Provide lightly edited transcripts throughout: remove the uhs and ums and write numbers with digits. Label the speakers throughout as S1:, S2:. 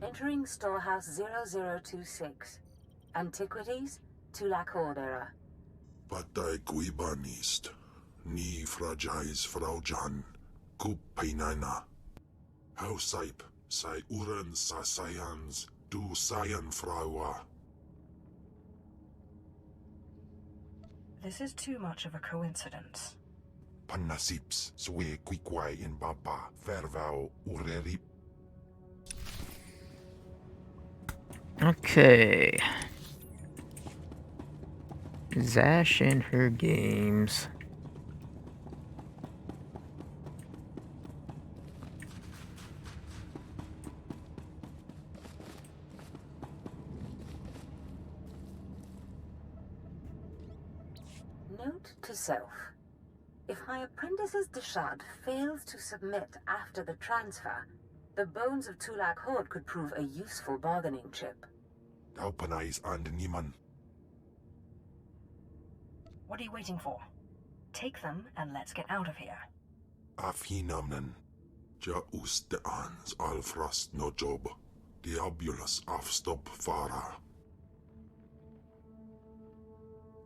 S1: Entering Storehouse 0026. Antiquities, Tulak Ordera.
S2: Patay kuibanist. Ni fragais fraujan. Kupainana. Hausaip, sai uren sa sayans, du sayan fraua.
S3: This is too much of a coincidence.
S2: Panasips, swe quiquai in baba, vervao urerip.
S4: Okay. Zash and her games.
S1: Note to self. If my apprentice's Deshad fails to submit after the transfer, the bones of Tulak Horde could prove a useful bargaining chip.
S2: Taupanais and niman.
S3: What are you waiting for? Take them and let's get out of here.
S2: Afhinamnen. Ja usteans alfrast no job. Diabulus afstop fara.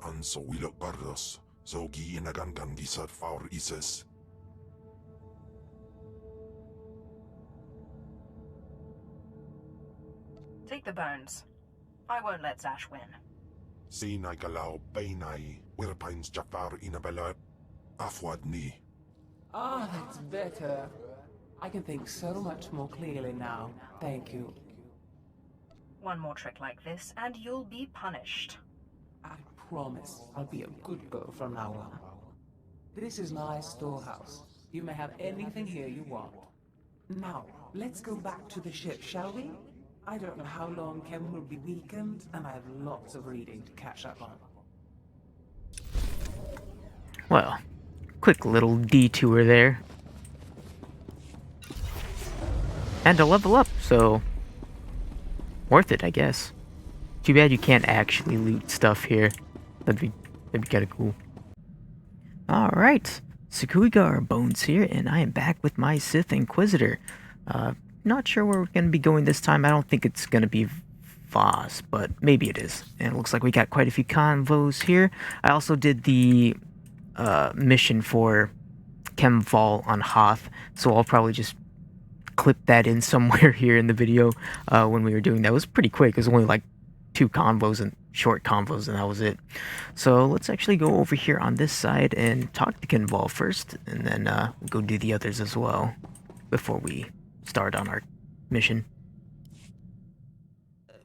S2: Anso wilok bardos. Zogi inagangan gisat faur ises.
S3: Take the bones. I won't let Zash win.
S2: Sinai galao bainai. Wirpines jafar inabella. Afwad ni.
S5: Ah, that's better. I can think so much more clearly now. Thank you.
S3: One more trick like this, and you'll be punished.
S5: I promise I'll be a good girl from now on. This is my storehouse. You may have anything here you want. Now, let's go back to the ship, shall we? I don't know how long Kem will be weakened, and I have lots of reading to catch up on.
S4: Well, quick little detour there. And to level up, so worth it, I guess. Too bad you can't actually loot stuff here. That'd be kind of cool. Alright, so we got our bones here, and I am back with my Sith Inquisitor. Not sure where we're going to be going this time. I don't think it's going to be Voss, but maybe it is. And it looks like we got quite a few convos here. I also did the mission for Kemval on Hoth, so I'll probably just clip that in somewhere here in the video when we were doing that. It was pretty quick. It was only like 2 convos and short convos, and that was it. So let's actually go over here on this side and talk to Kemval first, and then go do the others as well before we start on our mission.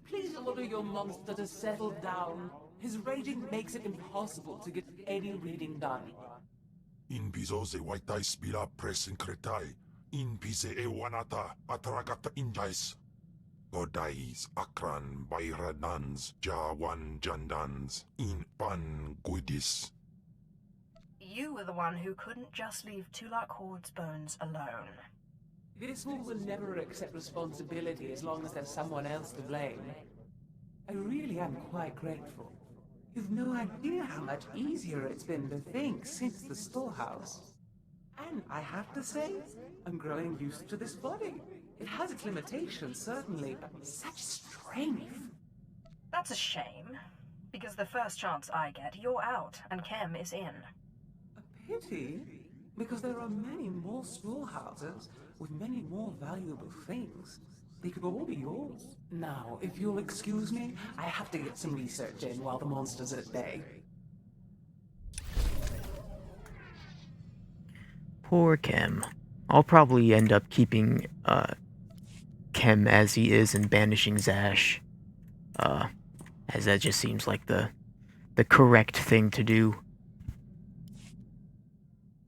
S5: Please order your monster to settle down. His raging makes it impossible to get any reading done.
S2: In bizo ze waitai spila presin kretai. In pise e wanata atragata injais. Godais akran bayradans jawan jandans in pan guidis.
S3: You were the one who couldn't just leave Tulak Horde's bones alone.
S5: This one will never accept responsibility as long as there's someone else to blame. I really am quite grateful. You've no idea how much easier it's been to think since the storehouse. And I have to say, I'm growing used to this body. It has its limitations, certainly, but such strength.
S3: That's a shame, because the first chance I get, you're out, and Kem is in.
S5: A pity? Because there are many more storehouses with many more valuable things. They could all be yours. Now, if you'll excuse me, I have to get some research in while the monster's at bay.
S4: Poor Kem. I'll probably end up keeping Kem as he is and banishing Zash. As that just seems like the correct thing to do.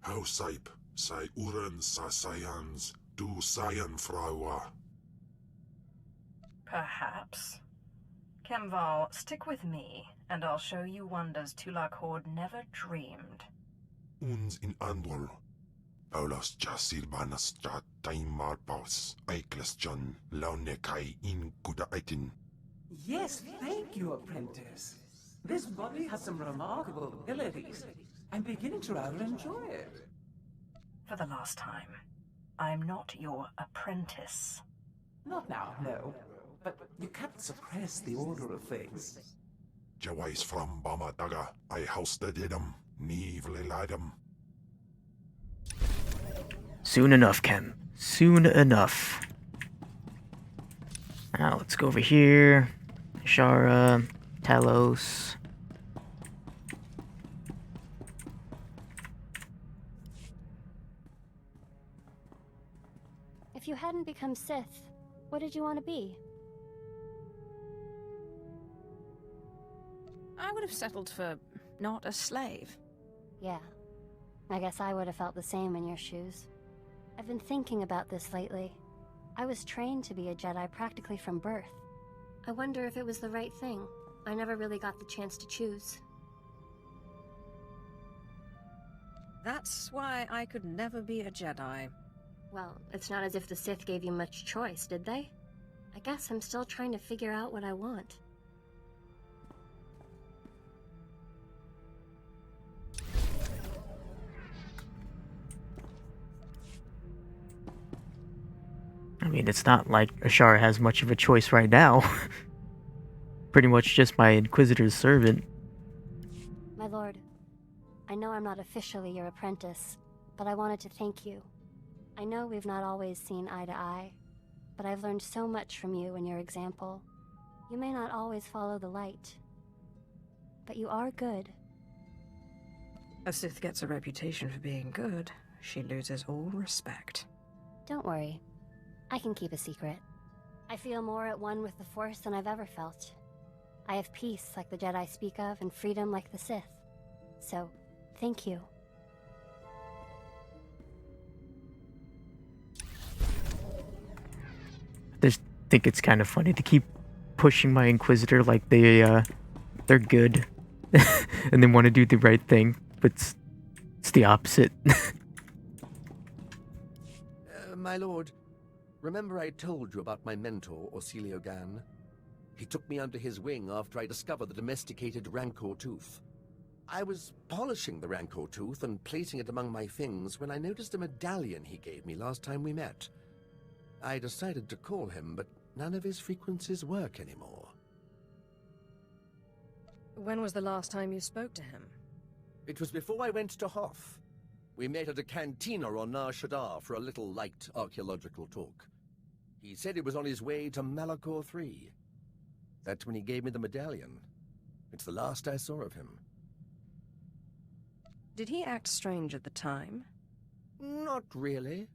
S2: Hausaip, sai uren sa sayans, du sayan fraua.
S3: Perhaps. Kemval, stick with me, and I'll show you wonders Tulak Horde never dreamed.
S2: Uns in Andor. Paulos jasir banas ja taimar paus, aikles John, laune kai in kudaitin.
S5: Yes, thank you, apprentice. This body has some remarkable abilities. I'm beginning to rather enjoy it.
S3: For the last time, I'm not your apprentice.
S5: Not now, no. but you can't suppress the order of things.
S2: Jawais from Bamadaga, I housted him, Neve Liladam.
S4: Soon enough, Ken. Soon enough. Now let's go over here. Shara, Talos.
S6: If you hadn't become Sith, what did you want to be?
S3: I would have settled for not a slave.
S6: Yeah. I guess I would have felt the same in your shoes. I've been thinking about this lately. I was trained to be a Jedi practically from birth. I wonder if it was the right thing. I never really got the chance to choose.
S3: That's why I could never be a Jedi.
S6: Well, it's not as if the Sith gave you much choice, did they? I guess I'm still trying to figure out what I want.
S4: I mean, it's not like Ashara has much of a choice right now. Pretty much just my Inquisitor's servant.
S6: My lord, I know I'm not officially your apprentice, but I wanted to thank you. I know we've not always seen eye to eye, but I've learned so much from you and your example. You may not always follow the light, but you are good.
S3: A Sith gets a reputation for being good. She loses all respect.
S6: Don't worry. I can keep a secret. I feel more at one with the Force than I've ever felt. I have peace like the Jedi speak of, and freedom like the Sith. So, thank you.
S4: I just think it's kind of funny to keep pushing my Inquisitor like they're good. And they want to do the right thing, but it's the opposite.
S7: My lord, remember I told you about my mentor, Orsilio Gan? He took me under his wing after I discovered the domesticated Rancor tooth. I was polishing the Rancor tooth and placing it among my things when I noticed a medallion he gave me last time we met. I decided to call him, but none of his frequencies work anymore.
S3: When was the last time you spoke to him?
S7: It was before I went to Hoth. We met at a cantina on Nar Shaddaa for a little light archaeological talk. He said he was on his way to Malachor III. That's when he gave me the medallion. It's the last I saw of him.
S3: Did he act strange at the time?
S7: Not really.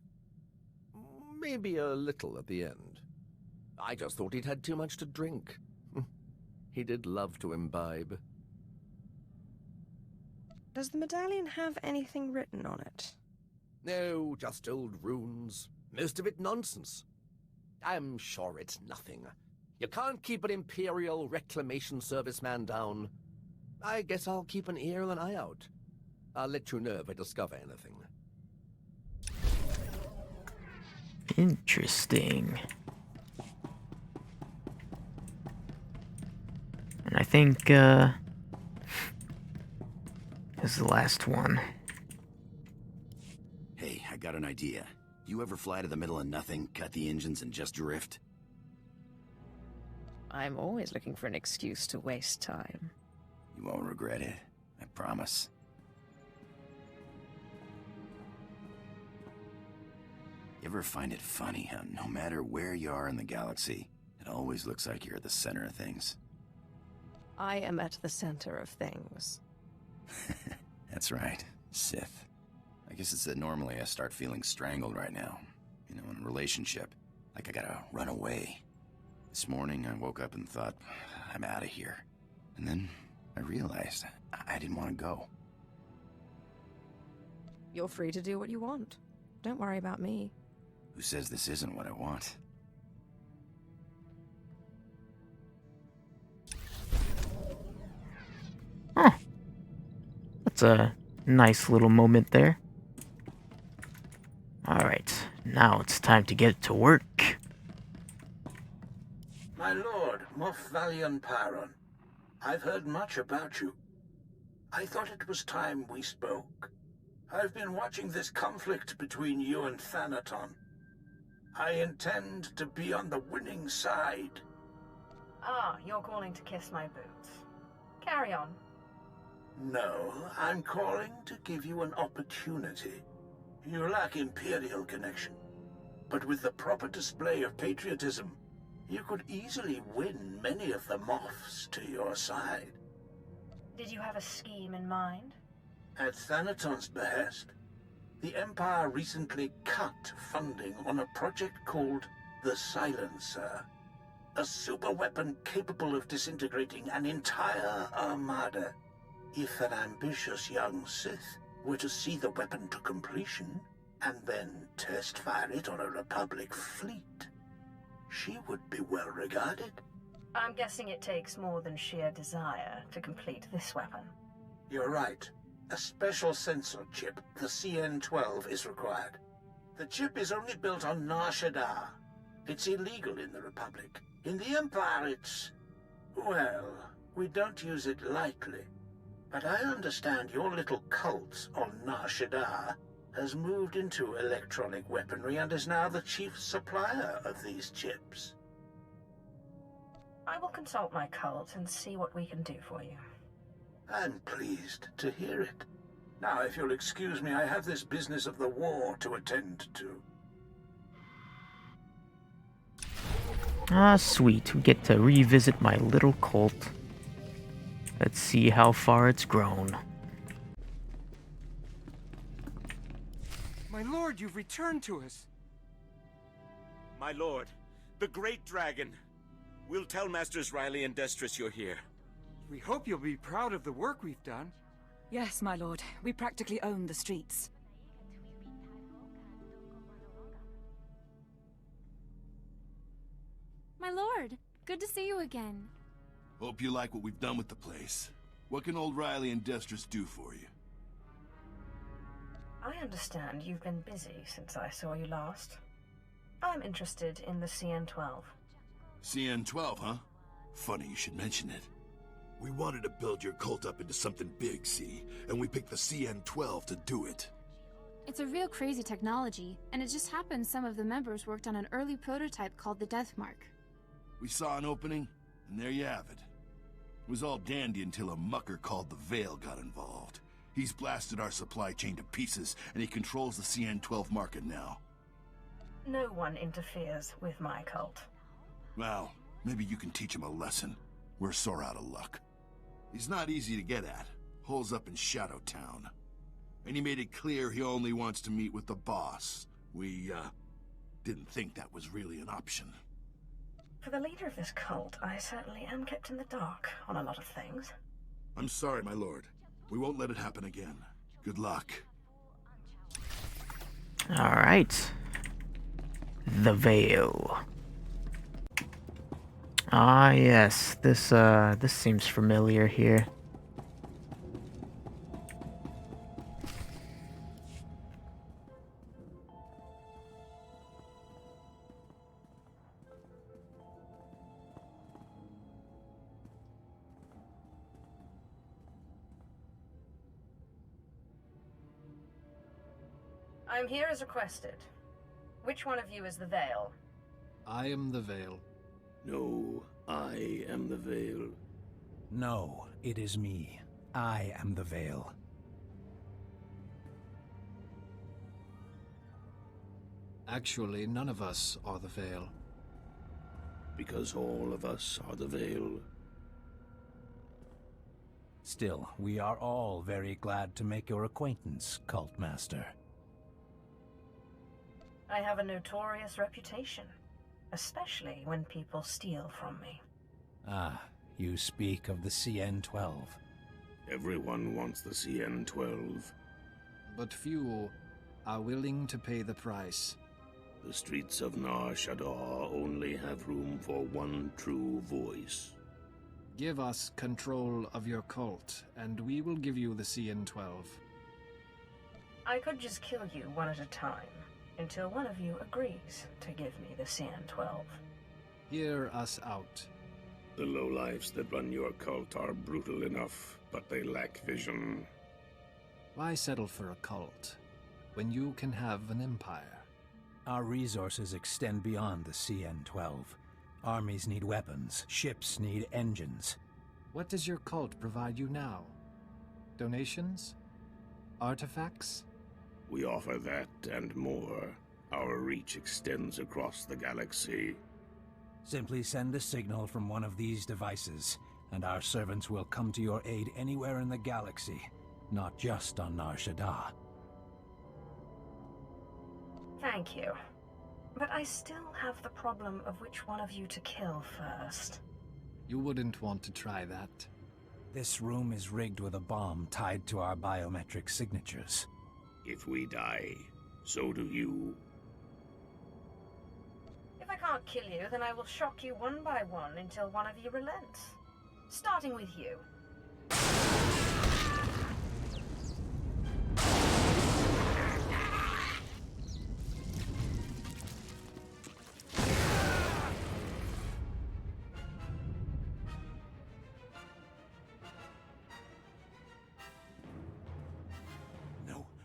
S7: Maybe a little at the end. I just thought he'd had too much to drink. He did love to imbibe.
S3: Does the medallion have anything written on it?
S7: No, just old runes. Most of it nonsense. I'm sure it's nothing. You can't keep an Imperial Reclamation Service man down. I guess I'll keep an ear and an eye out. I'll let you know if I discover anything.
S4: Interesting. And I think, this is the last one.
S8: Hey, I got an idea. You ever fly to the middle of nothing, cut the engines, and just drift?
S3: I'm always looking for an excuse to waste time.
S8: You won't regret it. I promise. You ever find it funny how no matter where you are in the galaxy, it always looks like you're at the center of things?
S3: I am at the center of things.
S8: That's right, Sith. I guess it's that normally I start feeling strangled right now. You know, in a relationship. Like I gotta run away. This morning I woke up and thought, I'm out of here. And then I realized I didn't want to go.
S3: You're free to do what you want. Don't worry about me.
S8: Who says this isn't what I want?
S4: Huh. That's a nice little moment there. Alright, now it's time to get to work.
S9: My lord, Moff Valian Paron, I've heard much about you. I thought it was time we spoke. I've been watching this conflict between you and Thanaton. I intend to be on the winning side.
S3: Ah, you're calling to kiss my boots. Carry on.
S9: No, I'm calling to give you an opportunity. You lack Imperial connection, but with the proper display of patriotism, you could easily win many of the Moffs to your side.
S3: Did you have a scheme in mind?
S9: At Thanaton's behest, the Empire recently cut funding on a project called the Silencer. A superweapon capable of disintegrating an entire armada. If an ambitious young Sith were to see the weapon to completion, and then test fire it on a Republic fleet, she would be well regarded.
S3: I'm guessing it takes more than sheer desire to complete this weapon.
S9: You're right. A special sensor chip, the CN-12, is required. The chip is only built on Nar Shaddaa. It's illegal in the Republic. In the Empire, it's... well, we don't use it lightly. But I understand your little cult on Nar Shaddaa has moved into electronic weaponry and is now the chief supplier of these chips.
S3: I will consult my cult and see what we can do for you.
S9: I'm pleased to hear it. Now, if you'll excuse me, I have this business of the war to attend to.
S4: Ah, sweet. We get to revisit my little cult. Let's see how far it's grown.
S10: My lord, you've returned to us.
S11: My lord, the great dragon. We'll tell Masters Riley and Destris you're here.
S10: We hope you'll be proud of the work we've done.
S12: Yes, my lord. We practically own the streets.
S13: My lord, good to see you again.
S14: Hope you like what we've done with the place. What can old Riley and Destris do for you?
S3: I understand you've been busy since I saw you last. I'm interested in the CN-12.
S14: CN-12, huh? Funny you should mention it. We wanted to build your cult up into something big, see? And we picked the CN-12 to do it.
S13: It's a real crazy technology, and it just happens some of the members worked on an early prototype called the Death Mark.
S14: We saw an opening, and there you have it. It was all dandy until a mucker called the Veil got involved. He's blasted our supply chain to pieces, and he controls the CN-12 market now.
S3: No one interferes with my cult.
S14: Well, maybe you can teach him a lesson. We're sore out of luck. He's not easy to get at. Holes up in Shadowtown. And he made it clear he only wants to meet with the boss. We, didn't think that was really an option.
S3: For the leader of this cult, I certainly am kept in the dark on a lot of things.
S14: I'm sorry, my lord. We won't let it happen again. Good luck.
S4: Alright. The Veil. Ah, yes. This seems familiar here.
S3: I'm here as requested. Which one of you is the Veil?
S15: I am the Veil.
S16: No, I am the Veil.
S17: No, it is me. I am the Veil.
S15: Actually, none of us are the Veil.
S16: Because all of us are the Veil.
S17: Still, we are all very glad to make your acquaintance, Cult Master.
S3: I have a notorious reputation, especially when people steal from me.
S17: Ah, you speak of the CN-12.
S16: Everyone wants the CN-12.
S15: But few are willing to pay the price.
S16: The streets of Nar Shaddaa only have room for one true voice.
S15: Give us control of your cult, and we will give you the CN-12.
S3: I could just kill you one at a time, until one of you agrees to give me the CN-12.
S15: Hear us out.
S16: The lowlifes that run your cult are brutal enough, but they lack vision.
S15: Why settle for a cult, when you can have an empire?
S17: Our resources extend beyond the CN-12. Armies need weapons. Ships need engines.
S15: What does your cult provide you now? Donations? Artifacts?
S16: We offer that and more. Our reach extends across the galaxy.
S17: Simply send a signal from one of these devices, and our servants will come to your aid anywhere in the galaxy, not just on Nar Shaddaa.
S3: Thank you. But I still have the problem of which one of you to kill first.
S15: You wouldn't want to try that.
S17: This room is rigged with a bomb tied to our biometric signatures.
S16: If we die, so do you.
S3: If I can't kill you, then I will shock you one by one until one of you relents. Starting with you.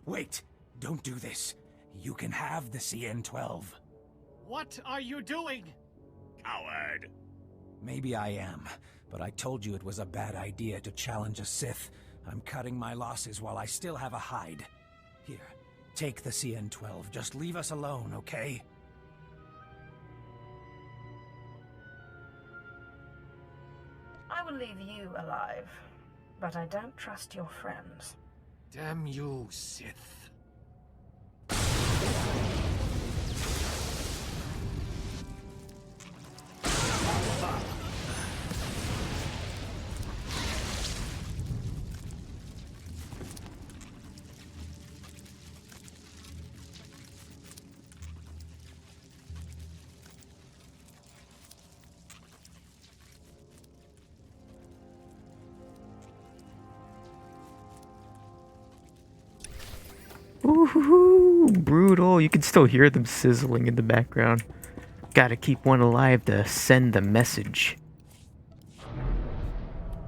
S17: Wait! Don't do this. You can have the CN-12.
S10: What are you doing?
S16: Coward!
S17: Maybe I am, but I told you it was a bad idea to challenge a Sith. I'm cutting my losses while I still have a hide. Here, take the CN-12. Just leave us alone, okay?
S3: I will leave you alive, but I don't trust your friends.
S15: Damn you, Sith.
S4: Ooh, brutal. You can still hear them sizzling in the background. Gotta keep one alive to send the message.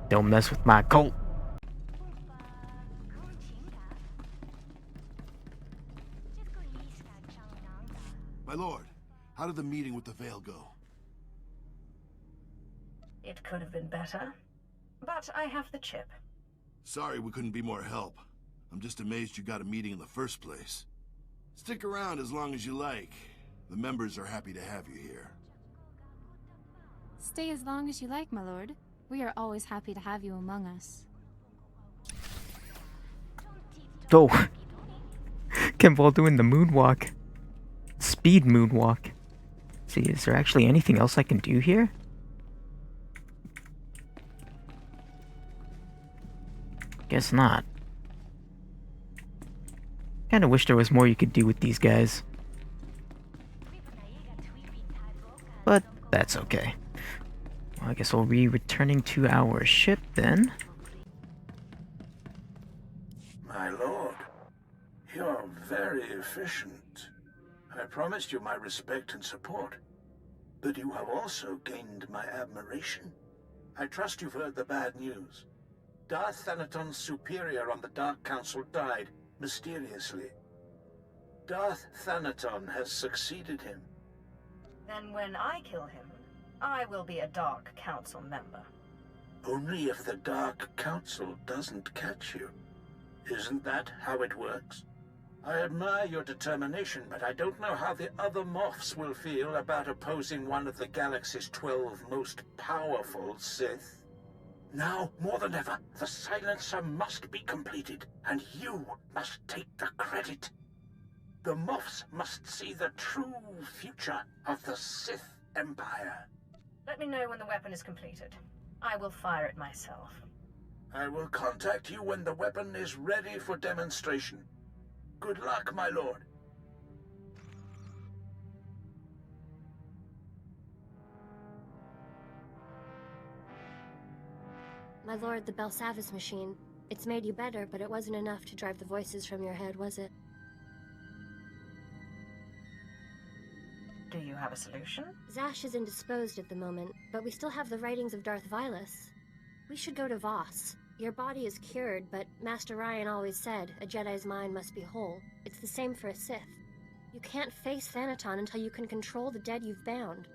S4: Don't mess with my cult.
S14: My lord, how did the meeting with the Veil go?
S3: It could have been better, but I have the chip.
S14: Sorry we couldn't be more help. I'm just amazed you got a meeting in the first place. Stick around as long as you like. The members are happy to have you here.
S13: Stay as long as you like, my lord. We are always happy to have you among us.
S4: Oh. Kimball doing the moonwalk. Speed moonwalk. See, is there actually anything else I can do here? Guess not. Kinda wish there was more you could do with these guys. But that's okay. Well, I guess we'll be returning to our ship then.
S9: My lord, you're very efficient. I promised you my respect and support, but you have also gained my admiration. I trust you've heard the bad news. Darth Thanaton's superior on the Dark Council died mysteriously. Darth Thanaton has succeeded him.
S3: Then when I kill him, I will be a Dark Council member.
S9: Only if the Dark Council doesn't catch you. Isn't that how it works? I admire your determination, but I don't know how the other Moffs will feel about opposing one of the galaxy's 12 most powerful Sith. Now, more than ever, the Silencer must be completed, and you must take the credit. The Moffs must see the true future of the Sith Empire.
S3: Let me know when the weapon is completed. I will fire it myself.
S9: I will contact you when the weapon is ready for demonstration. Good luck, my lord.
S6: My lord, the Belsavis machine. It's made you better, but it wasn't enough to drive the voices from your head, was it?
S3: Do you have a solution?
S6: Zash is indisposed at the moment, but we still have the writings of Darth Vilus. We should go to Voss. Your body is cured, but Master Ryan always said a Jedi's mind must be whole. It's the same for a Sith. You can't face Thanaton until you can control the dead you've bound.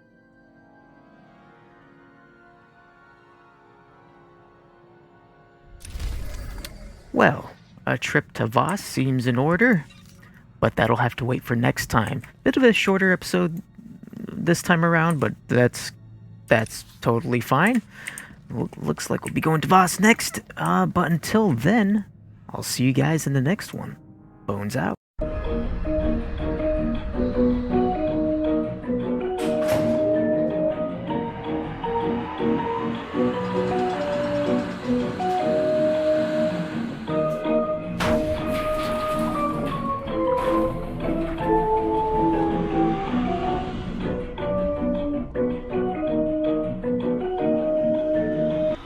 S4: Well, a trip to Voss seems in order, but that'll have to wait for next time. Bit of a shorter episode this time around, but that's totally fine. Looks like we'll be going to Voss next, but until then, I'll see you guys in the next one. Bones out.